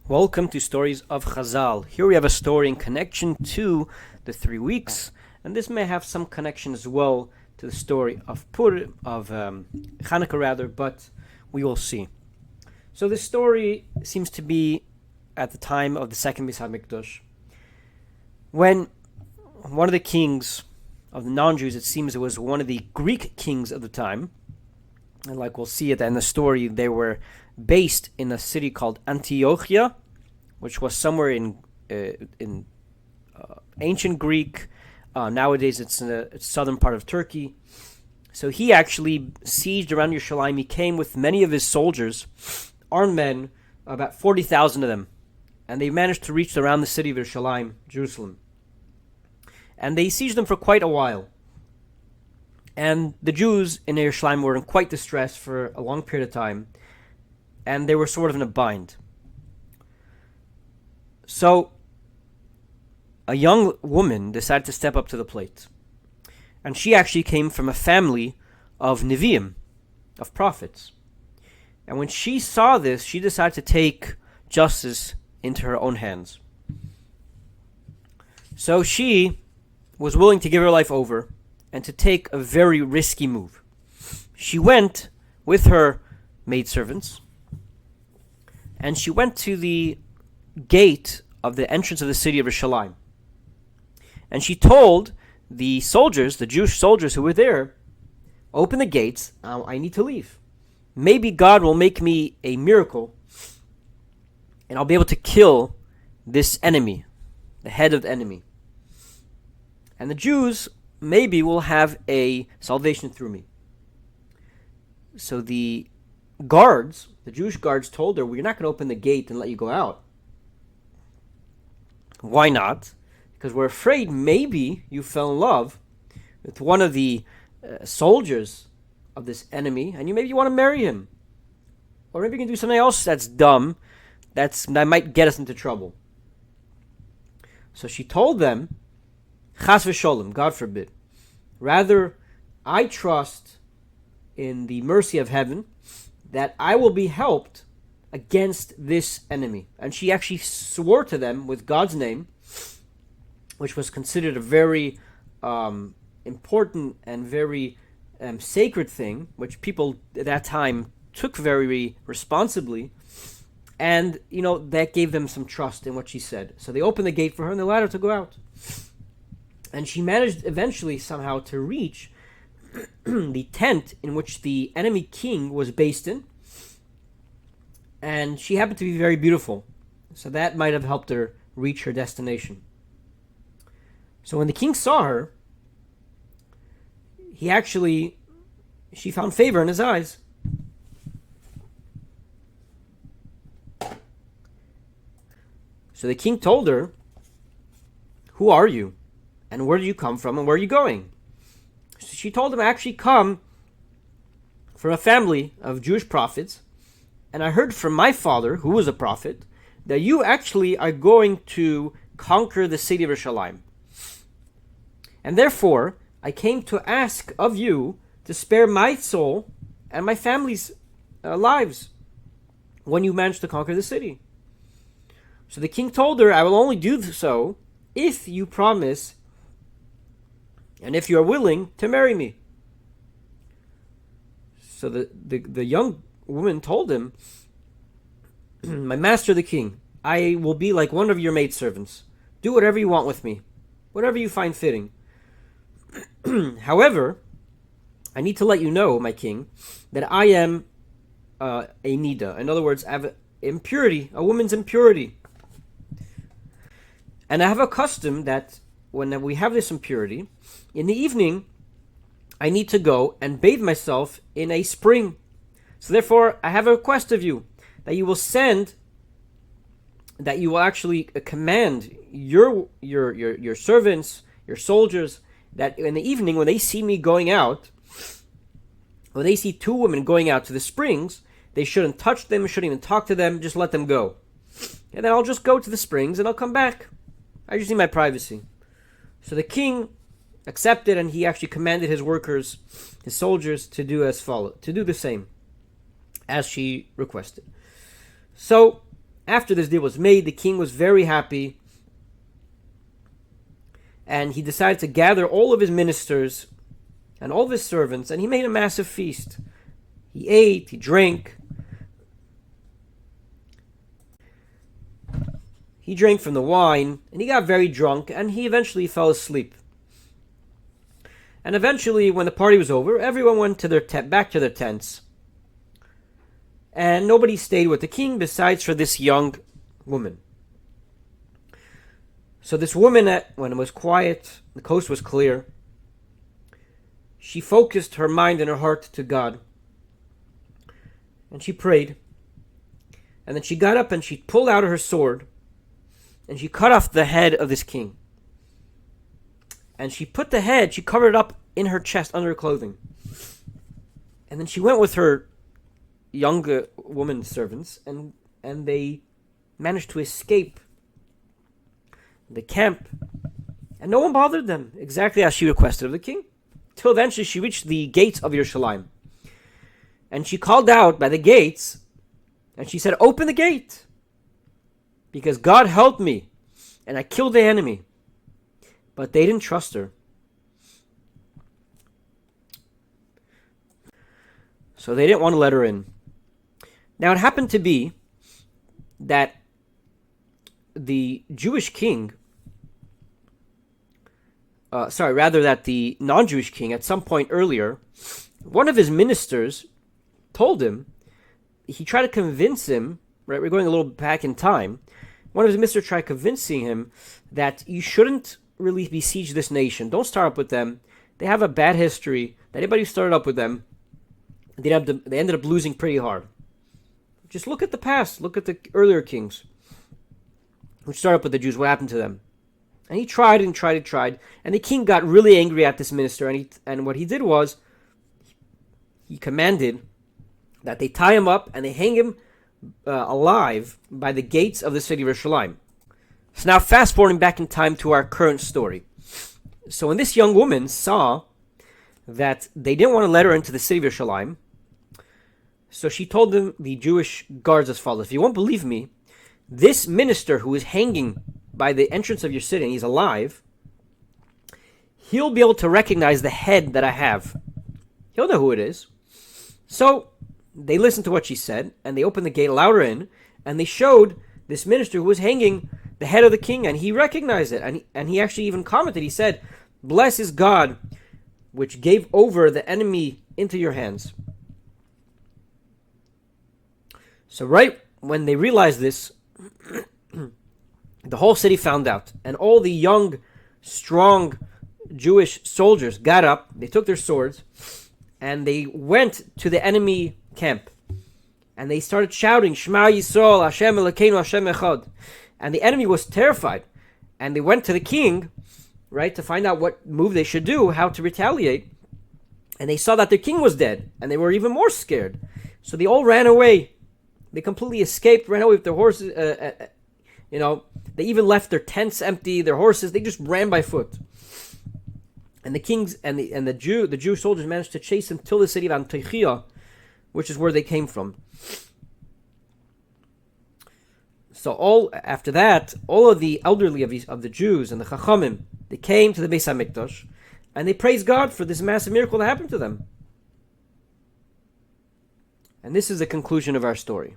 Welcome to Stories of Chazal. Here we have a story in connection to the 3 weeks, and this may have some connection as well to the story of Hanukkah rather, but we will see. So this story seems to be at the time of the second Beis HaMikdash, when one of the kings of the non-Jews, it seems it was one of the Greek kings of the time, and like we'll see at the end of the story, they were based in a city called Antiochia, which was somewhere in ancient Greek. Nowadays, it's in the southern part of Turkey. So he actually sieged around Yerushalayim. He came with many of his soldiers, armed men, about 40,000 of them, and they managed to reach around the city of Yerushalayim, Jerusalem. And they sieged them for quite a while. And the Jews in Yerushalayim were in quite distress for a long period of time, and they were sort of in a bind. So a young woman decided to step up to the plate. And she actually came from a family of Nevi'im, of prophets. And when she saw this, she decided to take justice into her own hands. So she was willing to give her life over and to take a very risky move. She went with her maidservants, and she went to the gate of the entrance of the city of Yerushalayim. And she told the soldiers, the Jewish soldiers who were there, open the gates, I need to leave. Maybe God will make me a miracle, and I'll be able to kill this enemy, the head of the enemy. And the Jews maybe will have a salvation through me. So the guards, the Jewish guards, told her, we're not going to open the gate and let you go out. Why not? Because we're afraid maybe you fell in love with one of the soldiers of this enemy, and maybe you want to marry him. Or maybe you can do something else that's dumb, that might get us into trouble. So she told them, Chas v'sholem, God forbid. Rather, I trust in the mercy of heaven that I will be helped against this enemy. And she actually swore to them with God's name, which was considered a very important and very sacred thing, which people at that time took very responsibly. And, that gave them some trust in what she said. So they opened the gate for her and they allowed her to go out. And she managed eventually somehow to reach the tent in which the enemy king was based in. And she happened to be very beautiful. So that might have helped her reach her destination. So when the king saw her, she found favor in his eyes. So the king told her, who are you? And where do you come from? And where are you going? So she told him, I actually come from a family of Jewish prophets. And I heard from my father, who was a prophet, that you actually are going to conquer the city of Yerushalayim. And therefore, I came to ask of you to spare my soul and my family's lives when you manage to conquer the city. So the king told her, I will only do so if you promise and if you are willing to marry me. So the young woman told him, my master the king, I will be like one of your maidservants. Do whatever you want with me, whatever you find fitting. However, I need to let you know, my king, that I am a nida. In other words, I have impurity, a woman's impurity. And I have a custom that when we have this impurity, in the evening, I need to go and bathe myself in a spring. So therefore, I have a request of you, that you will actually command your servants, your soldiers, that in the evening when they see me going out, when they see two women going out to the springs, they shouldn't touch them, shouldn't even talk to them, just let them go. And then I'll just go to the springs and I'll come back. I just need my privacy. So the king accepted, and he actually commanded his workers, his soldiers, to do the same as she requested. So After this deal was made, the king was very happy, and he decided to gather all of his ministers and all of his servants, and he made a massive feast. He ate, he drank. He drank from the wine, and he got very drunk, and he eventually fell asleep. And eventually, when the party was over, everyone went to back to their tents. And nobody stayed with the king besides for this young woman. So this woman, when it was quiet, the coast was clear, she focused her mind and her heart to God. And she prayed. And then she got up and she pulled out her sword. And she cut off the head of this king. And she put the head, she covered it up in her chest under her clothing. And then she went with her younger woman servants, and they managed to escape the camp. And no one bothered them, exactly as she requested of the king. Till eventually she reached the gates of Yerushalayim. And she called out by the gates, and she said, "Open the gate, because God helped me, and I killed the enemy." But they didn't trust her. So they didn't want to let her in. Now it happened to be that the Jewish king, that the non-Jewish king, at some point earlier, one of his ministers told him, he tried to convince him, right, we're going a little back in time, one of his ministers tried convincing him that you shouldn't really besiege this nation. Don't start up with them. They have a bad history. That anybody who started up with them, they ended up losing pretty hard. Just look at the past. Look at the earlier kings who started up with the Jews. What happened to them? And he tried and tried and tried. And the king got really angry at this minister. And what he did was, he commanded that they tie him up and they hang him alive by the gates of the city of Yerushalayim. So now fast forwarding back in time to our current story. So when this young woman saw that they didn't want to let her into the city of Yerushalayim, so she told them, the Jewish guards, as follows: "If you won't believe me, this minister who is hanging by the entrance of your city, and he's alive, he'll be able to recognize the head that I have. He'll know who it is." So they listened to what she said, and they opened the gate, allowed her in, and they showed this minister who was hanging the head of the king, and he recognized it. And he actually even commented, he said, "Blessed is God, which gave over the enemy into your hands." So right when they realized this, the whole city found out, and all the young, strong Jewish soldiers got up, they took their swords, and they went to the enemy camp, and they started shouting, "Shema Yisrael, Hashem Elokeinu, Hashem Echad." And the enemy was terrified, and they went to the king, right, to find out what move they should do, how to retaliate, and they saw that their king was dead, and they were even more scared. So they all ran away. They completely escaped, ran away with their horses. They even left their tents empty, their horses. They just ran by foot. And the kings and the Jewish soldiers managed to chase them till the city of Antiochia, which is where they came from. So after that, all of the elderly of the Jews and the Chachamim, they came to the Beis HaMikdash, and they praised God for this massive miracle that happened to them. And this is the conclusion of our story.